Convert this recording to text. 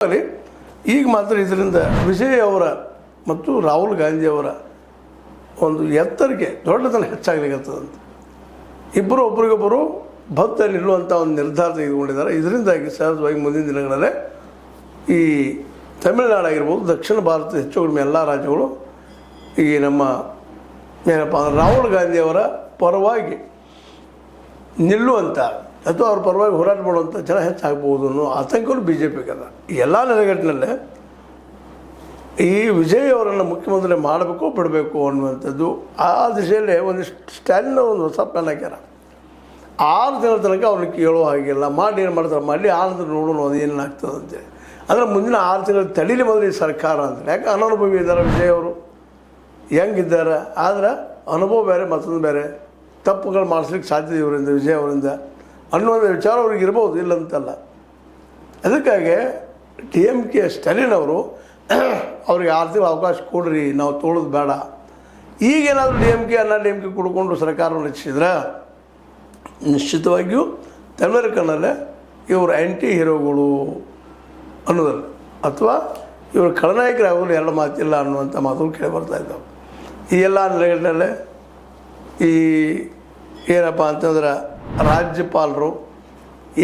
ಈಗ ಮಾತ್ರ ಇದರಿಂದ ವಿಜಯ್ ಅವರ ಮತ್ತು ರಾಹುಲ್ ಗಾಂಧಿ ಅವರ ಒಂದು ಎತ್ತರಕ್ಕೆ ದೊಡ್ಡತನ ಹೆಚ್ಚಾಗಲಿಕ್ಕತ್ತದಂತೆ. ಇಬ್ಬರು ಒಬ್ರಿಗೊಬ್ಬರು ಬದ್ಧ ನಿಲ್ಲುವಂಥ ಒಂದು ನಿರ್ಧಾರ ತೆಗೆದುಕೊಂಡಿದ್ದಾರೆ. ಇದರಿಂದಾಗಿ ಸಹಜವಾಗಿ ಮುಂದಿನ ದಿನಗಳಲ್ಲೇ ಈ ತಮಿಳುನಾಡು ಆಗಿರ್ಬೋದು, ದಕ್ಷಿಣ ಭಾರತದ ಹೆಚ್ಚು ಕಡಿಮೆ ಎಲ್ಲ ರಾಜ್ಯಗಳು ಈ ನಮ್ಮ ಏನಪ್ಪ ಅಂದ್ರೆ ರಾಹುಲ್ ಗಾಂಧಿಯವರ ಪರವಾಗಿ ನಿಲ್ಲುವಂಥ ಅಥವಾ ಅವ್ರ ಪರವಾಗಿ ಹೋರಾಟ ಮಾಡುವಂಥ ಜನ ಹೆಚ್ಚಾಗ್ಬೋದು ಅನ್ನೋ ಆತಂಕಗಳು ಬಿ ಜೆ ಪಿಗೆ ಅದ. ಎಲ್ಲ ನೆಲೆಗಟ್ಟಿನಲ್ಲೇ ಈ ವಿಜಯ್ ಅವರನ್ನು ಮುಖ್ಯಮಂತ್ರಿ ಮಾಡಬೇಕು ಬಿಡಬೇಕು ಅನ್ನುವಂಥದ್ದು ಆ ದಿಶೆಯಲ್ಲೇ ಒಂದಿಷ್ಟು ಸ್ಟ್ಯಾಲಿನ್ ಒಂದು ಹೊಸ ಪ್ಲಾನ್ ಹಾಕ್ಯಾರ. 6 ದಿನದ ತನಕ ಅವ್ರನ್ನ ಕೇಳೋ ಹಾಗಿಲ್ಲ, ಮಾಡಿ ಏನು ಮಾಡ್ತಾರೆ ಮಾಡಲಿ, ಆನಂತರ ನೋಡೋಣ ಅದು ಏನೇನು ಆಗ್ತದೆ ಅಂತೇಳಿ. ಅಂದರೆ ಮುಂದಿನ 6 ತಿಂಗಳು ತಡೀಲಿ ಮೊದಲು ಈ ಸರ್ಕಾರ ಅಂತ. ಯಾಕೆ ಅನನುಭವಿ ಇದ್ದಾರೆ ವಿಜಯ್ ಅವರು, ಹೆಂಗಿದ್ದಾರೆ. ಆದರೆ ಅನುಭವ ಬೇರೆ, ಮತ್ತೊಂದು ಬೇರೆ, ತಪ್ಪುಗಳು ಮಾಡಿಸ್ಲಿಕ್ಕೆ ಸಾಧ್ಯತೆ ಇವರಿಂದ ವಿಜಯ್ ಅವರಿಂದ ಅನ್ನುವಂಥ ವಿಚಾರ ಅವ್ರಿಗೆ ಇರ್ಬೋದು, ಇಲ್ಲಂತಲ್ಲ. ಅದಕ್ಕಾಗಿ ಡಿ ಎಮ್ ಕೆ ಸ್ಟಾಲಿನ್ ಅವರು ಅವ್ರಿಗೆ 6 ತಿಂಗಳು ಅವಕಾಶ ಕೊಡ್ರಿ, ನಾವು ತೋಳೋದು ಬೇಡ. ಈಗೇನಾದರೂ ಡಿ ಎಮ್ ಕೆ ಕೊಡ್ಕೊಂಡು ಸರ್ಕಾರವನ್ನು ರಚಿಸಿದ್ರೆ ನಿಶ್ಚಿತವಾಗಿಯೂ ತಮಿಳಕನ್ನಲ್ಲೇ ಇವರು ಆ್ಯಂಟಿ ಹೀರೋಗಳು ಅನ್ನೋದಲ್ಲ, ಅಥವಾ ಇವರು ಖಳನಾಯಕರಾಗಲು ಎಲ್ಲ ಮಾತಿಲ್ಲ ಅನ್ನುವಂಥ ಮಾತುಗಳು ಕೇಳಿ ಬರ್ತಾ ಇದ್ದಾವೆ. ಈ ಎಲ್ಲ ನೆಲೆಗಳಲ್ಲೇ ಈ ಏನಪ್ಪ ಅಂತಂದ್ರೆ ರಾಜ್ಯಪಾಲರು